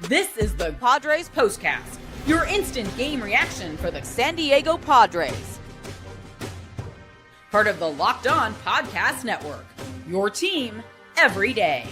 This is the Padres Postcast, your instant game reaction for the San Diego Padres. Part of the Locked On Podcast Network, your team every day.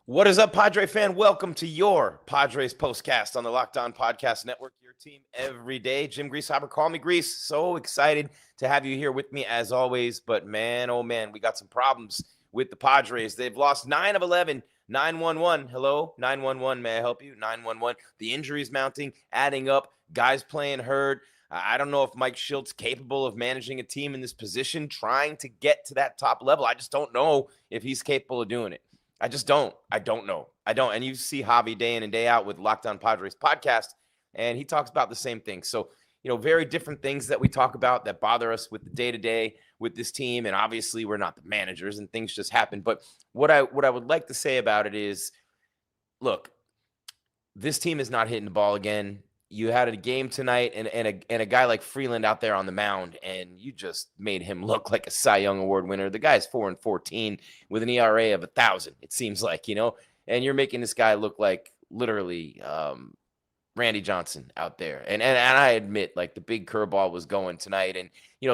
What is up, Padre fan? Welcome to your Padres Postcast on the Locked On Podcast Network, your team every day. Jim Greasehaber, call me Grease. So excited to have you here with me as always. But man, oh man, we got some problems with the Padres. They've lost 9 of 11, 9-1-1. Hello, 9-1-1. May I help you? 9-1-1. The injuries mounting, adding up, guys playing hurt. I don't know if Mike Shilt's capable of managing a team in this position, trying to get to that top level. I just don't know if he's capable of doing it. I just don't. I don't know. I don't. And you see Javi day in and day out with Locked On Padres podcast, and he talks about the same thing. So, very different things that we talk about that bother us with the day-to-day with this team. And obviously we're not the managers and things just happen. But what I would like to say about it is, look, this team is not hitting the ball again. You had a game tonight and a guy like Freeland out there on the mound, and you just made him look like a Cy Young Award winner. The guy's 4-14 with an ERA of 1,000, it seems like, and you're making this guy look like literally Randy Johnson out there. And I admit, like, the big curveball was going tonight. And,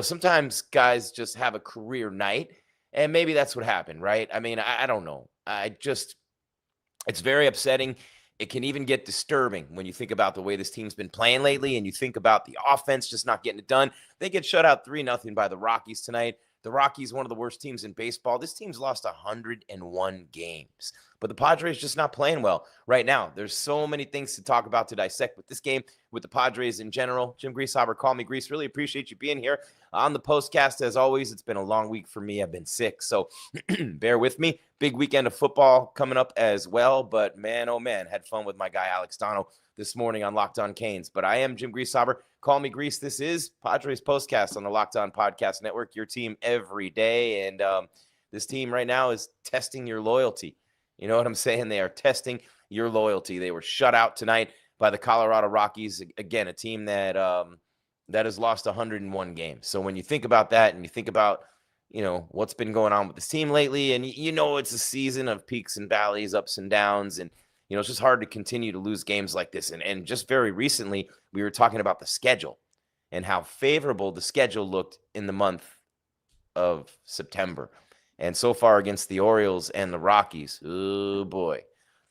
sometimes guys just have a career night, and maybe that's what happened, right? I mean, I don't know. It's very upsetting. It can even get disturbing when you think about the way this team's been playing lately and you think about the offense just not getting it done. They get shut out 3-0 by the Rockies tonight. The Rockies, one of the worst teams in baseball. This team's lost 101 games. But the Padres just not playing well right now. There's so many things to talk about, to dissect with this game, with the Padres in general. Jim Greasehaber, call me Grease. Really appreciate you being here on the postcast. As always, it's been a long week for me. I've been sick, so bear with me. Big weekend of football coming up as well. But man, oh man, had fun with my guy Alex Dono this morning on Locked On Canes. But I am Jim Greasehaber. Call me Grease. This is Padres Postcast on the Locked On Podcast Network, your team every day. And this team right now is testing your loyalty. You know what I'm saying? They are testing your loyalty. They were shut out tonight by the Colorado Rockies. Again, a team that has lost 101 games. So when you think about that and you think about, what's been going on with this team lately, and it's a season of peaks and valleys, ups and downs, and it's just hard to continue to lose games like this. And just very recently, we were talking about the schedule and how favorable the schedule looked in the month of September. And so far against the Orioles and the Rockies, oh boy.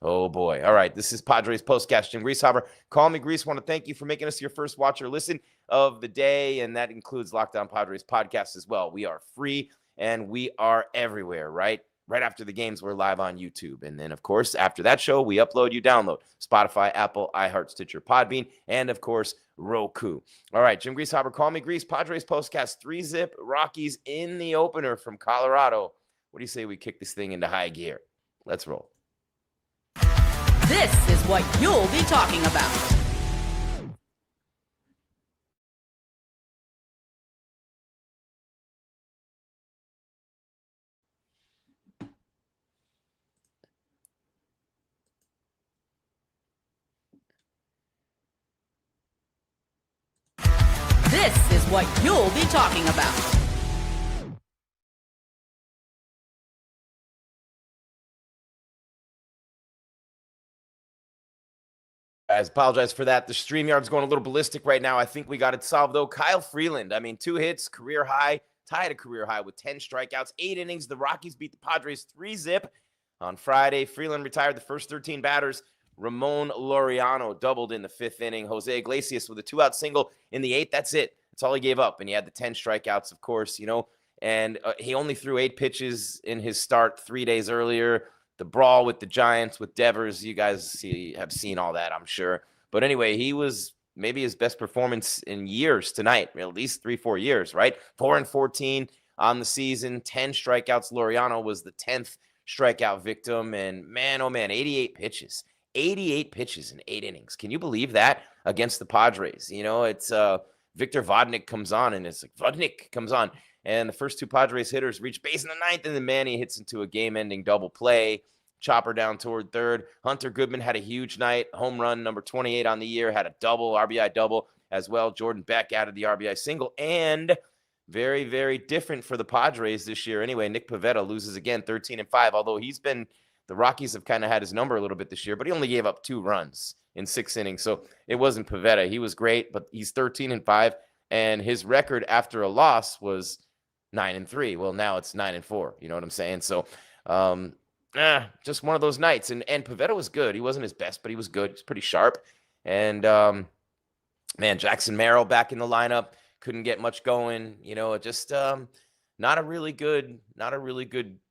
Oh boy. All right, this is Padres Postcast. Jim Greasehaber, call me Grease. Want to thank you for making us your first watch or listen of the day, and that includes Locked On Padres podcast as well. We are free and we are everywhere, right? Right after the games, we're live on YouTube. And then, of course, after that show, we upload, you download Spotify, Apple, iHeart, Stitcher, Podbean, and, of course, Roku. All right, Jim Greasehaber, call me Grease. Padres Postcast, 3-zip, Rockies in the opener from Colorado. What do you say we kick this thing into high gear? Let's roll. This is what you'll be talking about. This is what you'll be talking about. Guys, apologize for that. The StreamYard's going a little ballistic right now. I think we got it solved, though. Kyle Freeland, 2 hits, career high, tied a career high with 10 strikeouts, 8 innings. The Rockies beat the Padres 3-zip on Friday. Freeland retired the first 13 batters. Ramón Laureano doubled in the 5th inning. Jose Iglesias with a 2-out single in the 8th. That's it. That's all he gave up. And he had the 10 strikeouts, of course, and he only threw 8 pitches in his start 3 days earlier. The brawl with the Giants, with Devers, you guys have seen all that, I'm sure. But anyway, he was maybe his best performance in years tonight, at least 3-4 years, right? 4-14 on the season, 10 strikeouts. Laureano was the 10th strikeout victim. And man, oh man, 88 pitches. 88 pitches in 8 innings. Can you believe that against the Padres? It's Victor Vodnik comes on, and it's like Vodnik comes on. And the first 2 Padres hitters reach base in the 9th, and then Manny hits into a game-ending double play. Chopper down toward 3rd. Hunter Goodman had a huge night. Home run number 28 on the year. Had a double, RBI double as well. Jordan Beck added the RBI single. And very, very different for the Padres this year. Anyway, Nick Pivetta loses again, 13-5, although the Rockies have kind of had his number a little bit this year, but he only gave up 2 runs in 6 innings. So it wasn't Pivetta. He was great, but he's 13-5, and his record after a loss was 9-3. Well, now it's 9-4. You know what I'm saying? So, just one of those nights. And Pivetta was good. He wasn't his best, but he was good. He's pretty sharp. And man, Jackson Merrill back in the lineup, couldn't get much going. Just not a really good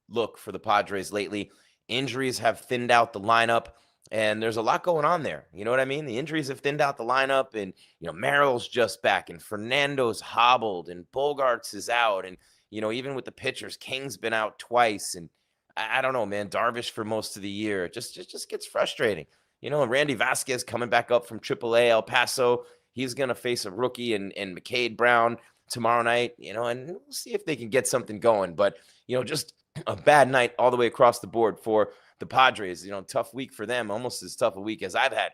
look for the Padres lately. Injuries have thinned out the lineup, and there's a lot going on there. You know what I mean? The injuries have thinned out the lineup, and Merrill's just back, and Fernando's hobbled, and Bogarts is out, and even with the pitchers, King's been out twice, and I don't know, man. Darvish for most of the year. It just gets frustrating. And Randy Vasquez coming back up from AAA El Paso. He's going to face a rookie and McCade Brown tomorrow night, and we'll see if they can get something going. But, just a bad night all the way across the board for the Padres. Tough week for them, almost as tough a week as I've had.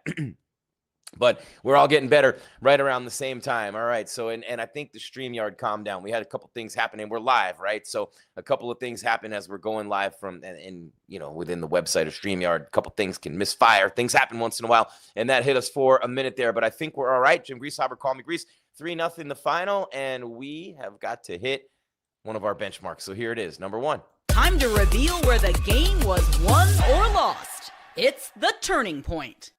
But we're all getting better right around the same time. All right. So, and I think the StreamYard calmed down. We had a couple things happening. We're live, right? So a couple of things happen as we're going live from, and within the website of StreamYard, a couple things can misfire. Things happen once in a while. And that hit us for a minute there. But I think we're all right. Jim Greasehaber, call me Grease. 3-0 the final. And we have got to hit one of our benchmarks. So here it is. Number 1. Time to reveal where the game was won or lost. It's the turning point.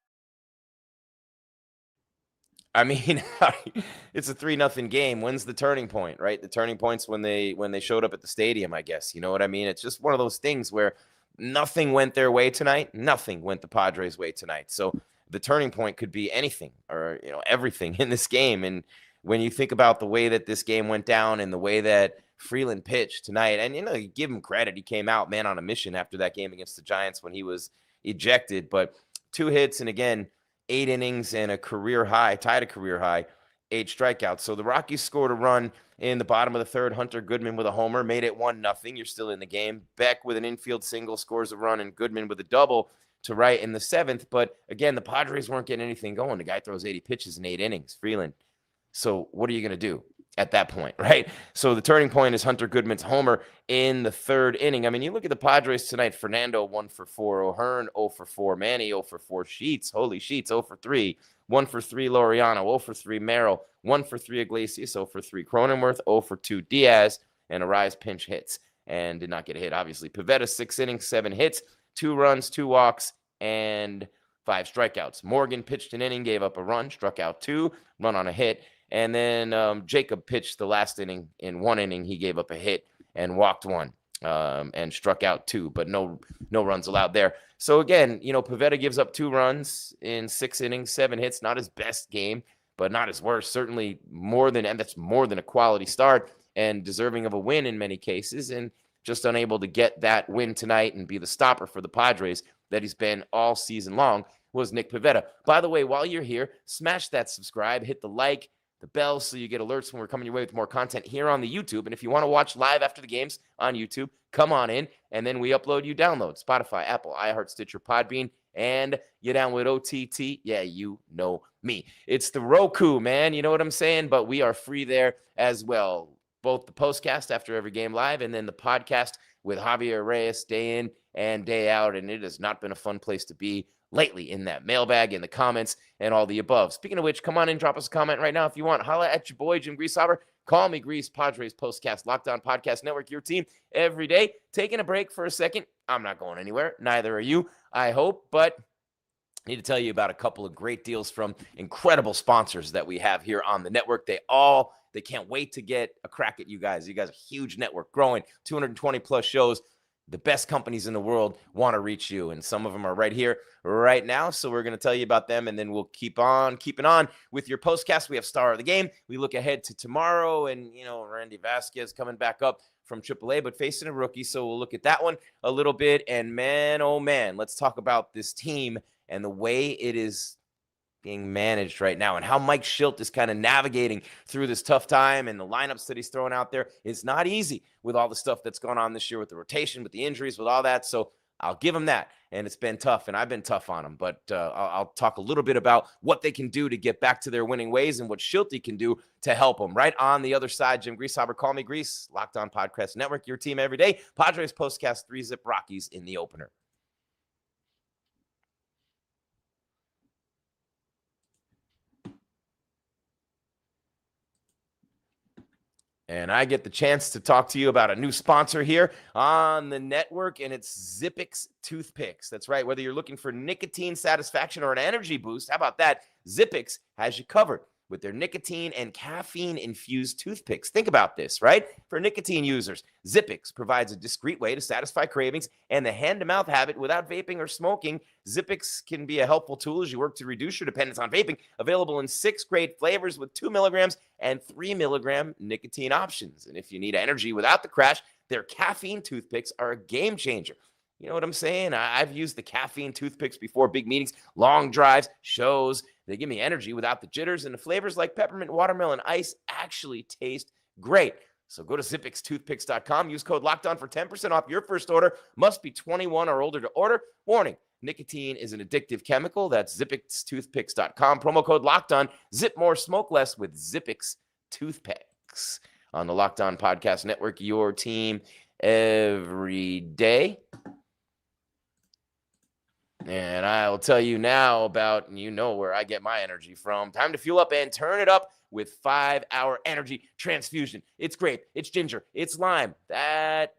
I mean, it's a 3-0 game. When's the turning point, right? The turning point's when they showed up at the stadium, I guess. You know what I mean? It's just one of those things where nothing went their way tonight. Nothing went the Padres' way tonight. So the turning point could be anything or, everything in this game. And when you think about the way that this game went down and the way that Freeland pitched tonight, and, you give him credit. He came out, man, on a mission after that game against the Giants when he was ejected. But 2 hits and, again, 8 innings and tied a career high, 8 strikeouts. So the Rockies scored a run in the bottom of the 3rd. Hunter Goodman with a homer made it 1-0. You're still in the game. Beck with an infield single scores a run, and Goodman with a double to right in the 7th. But again, the Padres weren't getting anything going. The guy throws 80 pitches in 8 innings, Freeland. So what are you going to do at that point, right? So the turning point is Hunter Goodman's homer in the 3rd inning. I mean, you look at the Padres tonight. Fernando 1 for 4, O'Hearn 0 for 4, Manny 0 for 4, Sheets 0 for 3, 1 for 3 Laureano, 0 for 3 Merrill, 1 for 3 Iglesias, 0 for 3 Cronenworth, 0 for 2 Diaz, and Arise pinch hits and did not get a hit, obviously. Pivetta 6 innings, 7 hits, 2 runs, 2 walks, and 5 strikeouts. Morgan pitched an inning, gave up a run, struck out 2, run on a hit. And then Jacob pitched the last inning. In 1 inning, he gave up a hit and walked 1 and struck out 2, but no runs allowed there. So again, Pivetta gives up 2 runs in 6 innings, 7 hits. Not his best game, but not his worst. Certainly that's more than a quality start and deserving of a win in many cases. And just unable to get that win tonight and be the stopper for the Padres that he's been all season long was Nick Pivetta. By the way, while you're here, smash that subscribe, hit the like, the bell, so you get alerts when we're coming your way with more content here on the YouTube. And if you want to watch live after the games on YouTube, come on in, and then we upload, you download Spotify, Apple, iHeart, Stitcher, Podbean, and you download OTT. Yeah, you know me. It's the Roku, man. You know what I'm saying? But we are free there as well. Both the postcast after every game live and then the podcast with Javier Reyes day in and day out. And it has not been a fun place to be lately in that mailbag, in the comments, and all the above. Speaking of which, come on in, drop us a comment right now if you want. Holla at your boy, Jim Greasehaber. Call me Grease, Padres Postcast, Locked On Podcast Network, your team every day. Taking a break for a second. I'm not going anywhere. Neither are you, I hope. But I need to tell you about a couple of great deals from incredible sponsors that we have here on the network. They can't wait to get a crack at you guys. You guys are a huge network, growing, 220 plus shows. The best companies in the world want to reach you, and some of them are right here, right now. So we're going to tell you about them, and then we'll keep on keeping on with your postcast. We have Star of the Game. We look ahead to tomorrow, and, Randy Vasquez coming back up from AAA, but facing a rookie. So we'll look at that one a little bit. And man, oh man, let's talk about this team and the way it is being managed right now and how Mike Schilt is kind of navigating through this tough time, and the lineups that he's throwing out there. It's not easy with all the stuff that's gone on this year with the rotation, with the injuries, with all that. So I'll give them that. And it's been tough, and I've been tough on them. But I'll talk a little bit about what they can do to get back to their winning ways and what Schulte can do to help them. Right on the other side, Jim Greasehaber, call me Grease, Locked On Podcast Network, your team every day. Padres postcast 3-zip Rockies in the opener. And I get the chance to talk to you about a new sponsor here on the network, and it's Zippix Toothpicks. That's right. Whether you're looking for nicotine satisfaction or an energy boost, how about that? Zippix has you covered with their nicotine and caffeine-infused toothpicks. Think about this, right? For nicotine users, Zippix provides a discreet way to satisfy cravings and the hand-to-mouth habit without vaping or smoking. Zippix can be a helpful tool as you work to reduce your dependence on vaping. Available in 6 great flavors with 2 milligrams and 3 milligram nicotine options. And if you need energy without the crash, their caffeine toothpicks are a game changer. You know what I'm saying? I've used the caffeine toothpicks before big meetings, long drives, shows. They give me energy without the jitters, and the flavors like peppermint, watermelon, ice actually taste great. So go to zippixtoothpicks.com. Use code LOCKEDON for 10% off your first order. Must be 21 or older to order. Warning, nicotine is an addictive chemical. That's zippixtoothpicks.com. Promo code LOCKEDON. Zip more, smoke less with Zippix Toothpicks. On the Locked On Podcast Network, your team every day. And I'll tell you now about, you know where I get my energy from. Time to fuel up and turn it up with 5-hour energy transfusion. It's grape, it's ginger, it's lime. That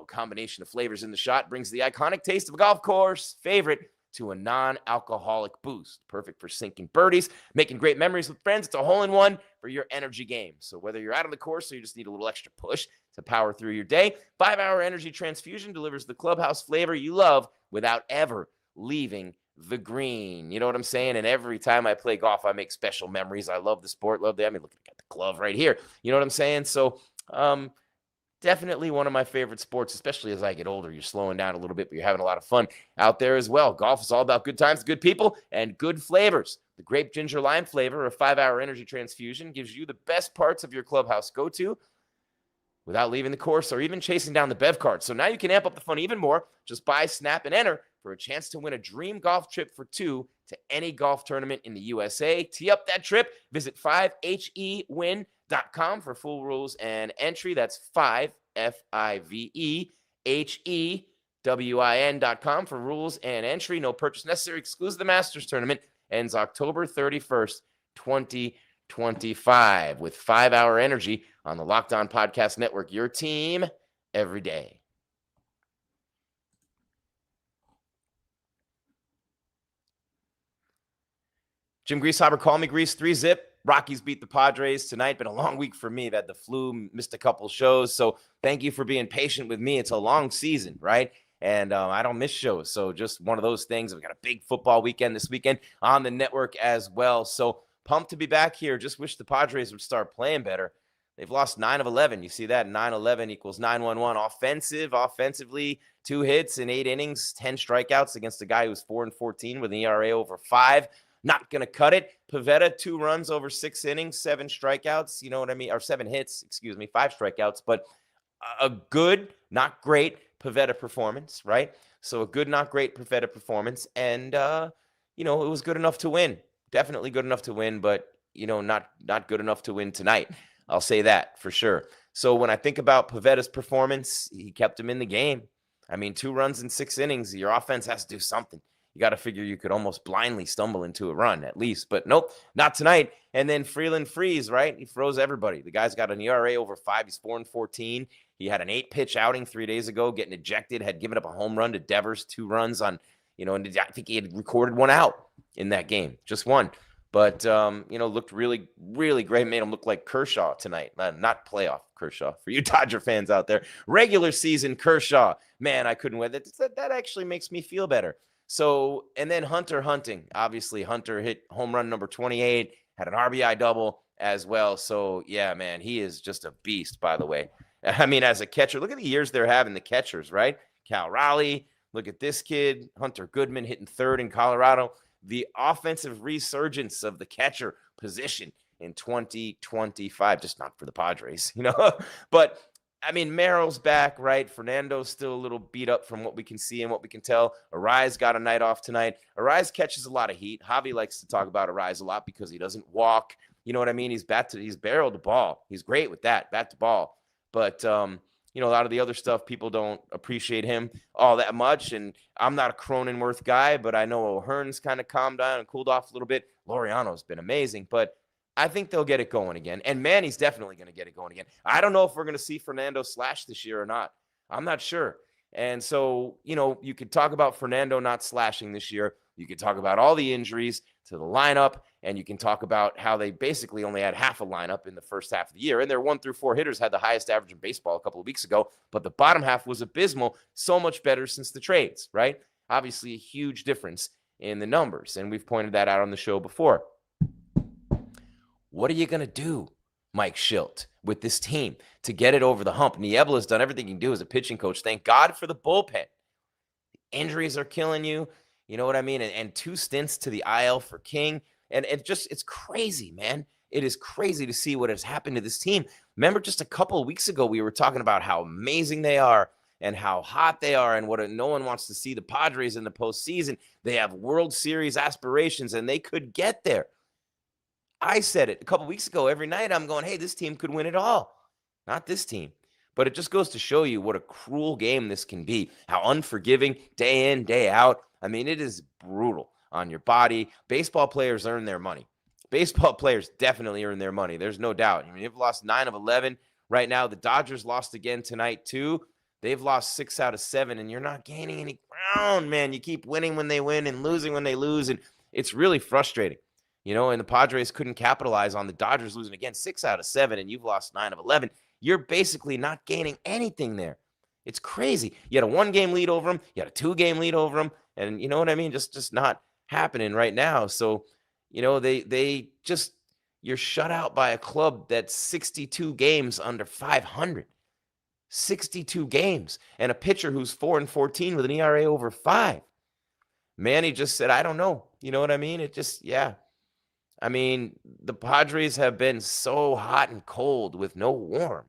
combination of flavors in the shot brings the iconic taste of a golf course favorite to a non-alcoholic boost. Perfect for sinking birdies, making great memories with friends. It's a hole-in-one for your energy game. So whether you're out on the course or you just need a little extra push to power through your day, 5-hour energy transfusion delivers the clubhouse flavor you love without ever leaving the green. You know what I'm saying? And every time I play golf, I make special memories. I love the sport, look, I got the glove right here. You know what I'm saying? So definitely one of my favorite sports, especially as I get older. You're slowing down a little bit, but you're having a lot of fun out there as well. Golf is all about good times, good people, and good flavors. The grape ginger lime flavor of 5-hour energy transfusion gives you the best parts of your clubhouse go-to without leaving the course or even chasing down the Bev card. So now you can amp up the fun even more. Just buy, snap, and enter for a chance to win a dream golf trip for 2 to any golf tournament in the USA. Tee up that trip. Visit 5hewin.com for full rules and entry. That's 5FIVEHEWIN.com for rules and entry. No purchase necessary. Exclusive the Masters tournament. Ends October 31st, 2025 with 5-hour energy on the Locked On Podcast Network. Your team every day. Jim Greasehaber, call me Grease, 3-zip. Rockies beat the Padres tonight. Been a long week for me. I've had the flu, missed a couple shows. So thank you for being patient with me. It's a long season, right? And I don't miss shows. So just one of those things. We've got a big football weekend this weekend on the network as well. So pumped to be back here. Just wish the Padres would start playing better. They've lost 9 of 11. You see that? 9-11 equals 9-1-1. Offensively, 2 hits in 8 innings, 10 strikeouts against a guy who's 4-14 with an ERA over 5. Not going to cut it. Pivetta, 2 runs over 6 innings, 7 strikeouts. You know what I mean? Or 7 hits, 5 strikeouts. But a good, not great Pivetta performance, right? So a good, not great Pivetta performance. And, it was good enough to win. Definitely good enough to win, but, not good enough to win tonight. I'll say that for sure. So when I think about Pivetta's performance, he kept him in the game. I mean, 2 runs in 6 innings. Your offense has to do something. You got to figure you could almost blindly stumble into a run at least. But nope, not tonight. And then Freeland frees, right? He froze everybody. The guy's got an ERA over 5. He's 4-14. He had an 8-pitch outing 3 days ago, getting ejected, had given up a home run to Devers, 2 runs on, and I think he had recorded 1 out in that game, just 1. But, looked really, really great. Made him look like Kershaw tonight. Not playoff Kershaw for you Dodger fans out there. Regular season Kershaw. Man, I couldn't win. That actually makes me feel better. So, and then Hunter Hunting. Obviously, Hunter hit home run number 28, had an RBI double as well. So, yeah, man, he is just a beast, by the way. I mean, as a catcher, look at the years they're having, the catchers, right? Cal Raleigh, look at this kid, Hunter Goodman hitting 3rd in Colorado. The offensive resurgence of the catcher position in 2025, just not for the Padres, But I mean, Merrill's back, right? Fernando's still a little beat up from what we can see and what we can tell. Arise got a night off tonight. Arise catches a lot of heat. Javi likes to talk about Arise a lot because he doesn't walk. You know what I mean? He's barreled the ball. He's great with that, bat to ball. But, a lot of the other stuff, people don't appreciate him all that much. And I'm not a Cronenworth guy, but I know O'Hearn's kind of calmed down and cooled off a little bit. Laureano's been amazing, but I think they'll get it going again. And Manny's definitely going to get it going again. I don't know if we're going to see Fernando slash this year or not. I'm not sure. And so, you could talk about Fernando not slashing this year. You could talk about all the injuries to the lineup, and you can talk about how they basically only had half a lineup in the first half of the year. And their 1 through 4 hitters had the highest average in baseball a couple of weeks ago, but the bottom half was abysmal, so much better since the trades, right? Obviously, a huge difference in the numbers, and we've pointed that out on the show before. What are you going to do, Mike Shildt, with this team to get it over the hump? Niebla's done everything he can do as a pitching coach. Thank God for the bullpen. Injuries are killing you. You know what I mean? And 2 stints to the IL for King. And it's crazy, man. It is crazy to see what has happened to this team. Remember just a couple of weeks ago, we were talking about how amazing they are and how hot they are and no one wants to see the Padres in the postseason. They have World Series aspirations and they could get there. I said it a couple weeks ago. Every night I'm going, hey, this team could win it all. Not this team. But it just goes to show you what a cruel game this can be, how unforgiving day in, day out. I mean, it is brutal on your body. Baseball players earn their money. Baseball players definitely earn their money. There's no doubt. I mean, they've lost 9 of 11 right now. The Dodgers lost again tonight, too. They've lost 6 out of 7, and you're not gaining any ground, man. You keep winning when they win and losing when they lose, and it's really frustrating. And the Padres couldn't capitalize on the Dodgers losing again 6 out of 7, and you've lost 9 of 11. You're basically not gaining anything there. It's crazy. You had a 1-game lead over them. You had a 2-game lead over them. And you know what I mean? Just not happening right now. So, they just, you're shut out by a club that's 62 games under 500. 62 games. And a pitcher who's 4-14 with an ERA over 5. Manny just said, I don't know. You know what I mean? It just, yeah. I mean, the Padres have been so hot and cold with no warm.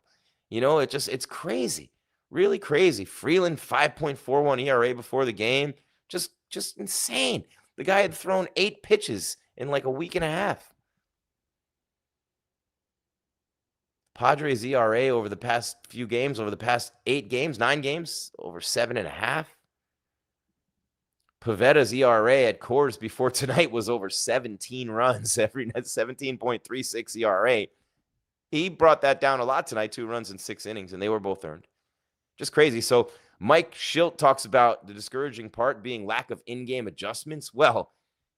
It's crazy. Really crazy. Freeland, 5.41 ERA before the game. Just insane. The guy had thrown 8 pitches in like a week and a half. Padres ERA over the past few games, over the past 8 games, 9 games, over 7.5. Pivetta's ERA at Coors before tonight was over 17 runs every night, 17.36 ERA. He brought that down a lot tonight, 2 runs in 6 innings, and they were both earned. Just crazy. So Mike Shildt talks about the discouraging part being lack of in-game adjustments. Well,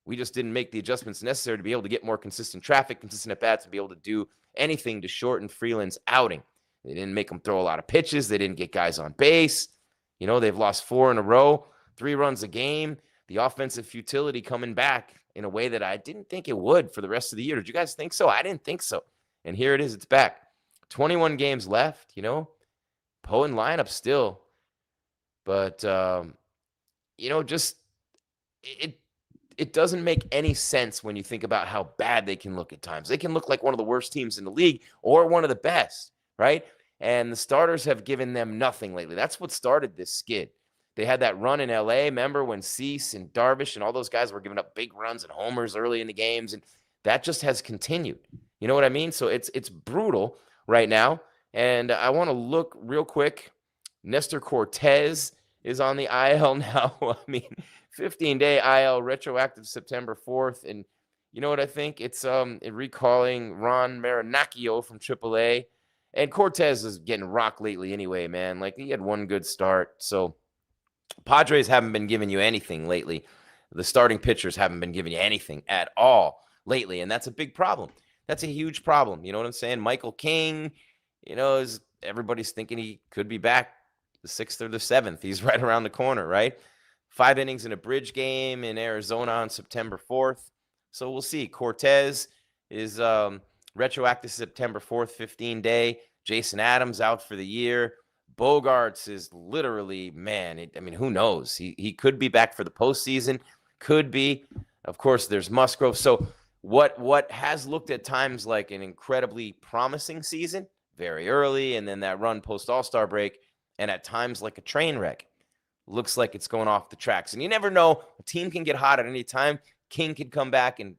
we just didn't make the adjustments necessary to be able to get more consistent traffic, consistent at-bats, to be able to do anything to shorten Freeland's outing. They didn't make him throw a lot of pitches. They didn't get guys on base. They've lost 4 in a row. 3 runs a game, the offensive futility coming back in a way that I didn't think it would for the rest of the year. Did you guys think so? I didn't think so. And here it is. It's back. 21 games left, Potent lineup still. But, just it doesn't make any sense when you think about how bad they can look at times. They can look like one of the worst teams in the league or one of the best, right? And the starters have given them nothing lately. That's what started this skid. They had that run in LA. Remember when Cease and Darvish and all those guys were giving up big runs and homers early in the games, and that just has continued. You know what I mean? So it's brutal right now. And I want to look real quick. Nestor Cortez is on the IL now. I mean, 15-day IL, retroactive September 4th. And you know what I think? It's recalling Ron Marinaccio from AAA. And Cortez is getting rocked lately anyway, man. Like, he had one good start. So Padres haven't been giving you anything lately. The starting pitchers haven't been giving you anything at all lately, and that's a big problem. That's a huge problem. You know what I'm saying? Michael King, everybody's thinking he could be back the 6th or the 7th. He's right around the corner, right? 5 innings in a bridge game in Arizona on September 4th. So we'll see. Cortez is retroactive September 4th, 15-day. Jason Adams out for the year. Bogarts is literally, man, who knows? He could be back for the postseason. Could be. Of course, there's Musgrove. So what has looked at times like an incredibly promising season, very early, and then that run post All-Star break, and at times like a train wreck. Looks like it's going off the tracks. And you never know. A team can get hot at any time. King could come back and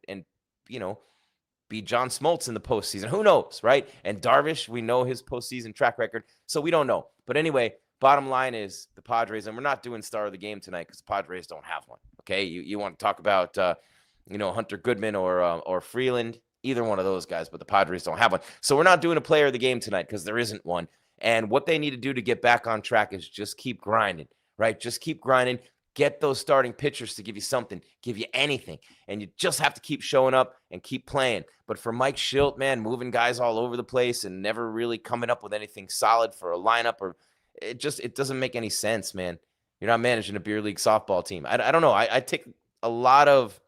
be John Smoltz in the postseason. Who knows, right? And Darvish, we know his postseason track record, so we don't know. But anyway, bottom line is the Padres, and we're not doing star of the game tonight because the Padres don't have one. Okay, you want to talk about Hunter Goodman or Freeland, either one of those guys, but the Padres don't have one. So we're not doing a player of the game tonight because there isn't one. And what they need to do to get back on track is just keep grinding, right? Just keep grinding. Get those starting pitchers to give you something, give you anything. And you just have to keep showing up and keep playing. But for Mike Shildt, man, moving guys all over the place and never really coming up with anything solid for a lineup, or it doesn't make any sense, man. You're not managing a beer league softball team. I don't know. I take a lot of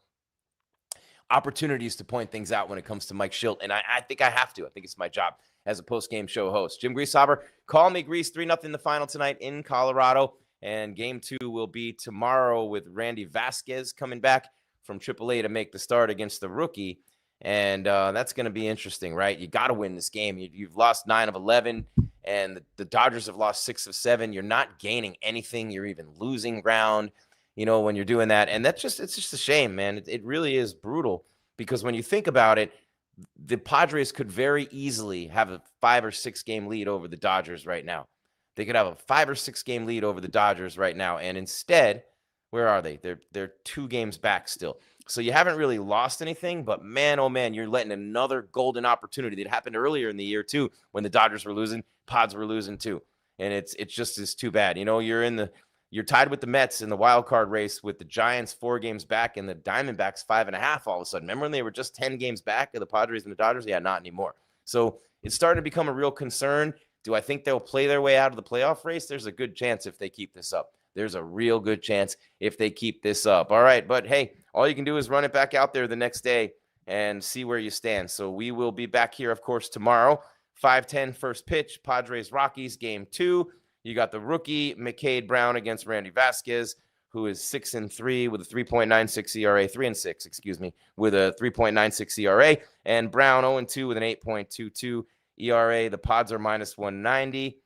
opportunities to point things out when it comes to Mike Shildt, and I think I have to. I think it's my job as a post-game show host. Jim Grieshaber, call me Grease, 3-0 the final tonight in Colorado, and Game 2 will be tomorrow with Randy Vasquez coming back from AAA to make the start against the rookie, and that's going to be interesting, right? You got to win this game. You've lost 9 of 11, and the Dodgers have lost 6 of 7. You're not gaining anything. You're even losing ground, when you're doing that. And it's just a shame, man. It really is brutal, because when you think about it, the Padres could very easily have a 5 or 6 game lead over the Dodgers right now. They could have a 5 or 6 game lead over the Dodgers right now. And instead, where are they? They're 2 games back still. So you haven't really lost anything, but man, oh man, you're letting another golden opportunity that happened earlier in the year too, when the Dodgers were losing, Pods were losing too. And it's just too bad. You're tied with the Mets in the wild card race with the Giants 4 games back and the Diamondbacks 5.5 all of a sudden. Remember when they were just 10 games back of the Padres and the Dodgers? Yeah, not anymore. So it's starting to become a real concern. Do I think they'll play their way out of the playoff race? There's a good chance if they keep this up. There's a real good chance if they keep this up. All right, but hey, all you can do is run it back out there the next day and see where you stand. So we will be back here, of course, tomorrow. 5:10 first pitch, Padres Rockies, Game 2. You got the rookie McCade Brown against Randy Vasquez, who is 6-3 with a 3.96 ERA, 3-6, excuse me, with a 3.96 ERA, and Brown 0-2 with an 8.22 ERA. The Pods are minus 190.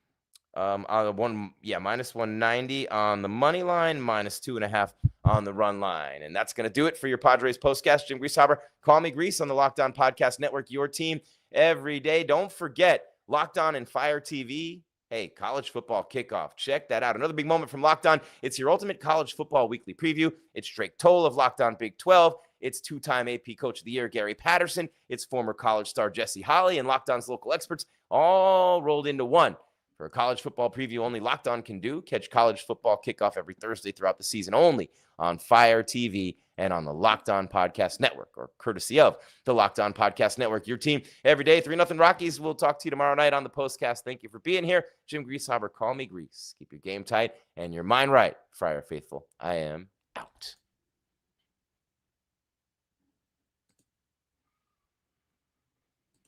Minus 190 on the money line, minus 2.5 on the run line. And that's going to do it for your Padres postcast. Jim Grieshaber, call me Grease on the Locked On Podcast Network, your team every day. Don't forget, Locked On and Fire TV. Hey, college football kickoff. Check that out. Another big moment from Locked On. It's your ultimate college football weekly preview. It's Drake Toll of Locked On Big 12. It's 2-time AP Coach of the Year, Gary Patterson. It's former college star Jesse Holley and Locked On's local experts all rolled into one. For a college football preview only Locked On can do. Catch college football kickoff every Thursday throughout the season only on Fire TV and on the Locked On Podcast Network, or courtesy of the Locked On Podcast Network. Your team every day, 3-0 Rockies. We'll talk to you tomorrow night on the postcast. Thank you for being here. Jim Grieshaber, call me Grease. Keep your game tight and your mind right, Friar Faithful. I am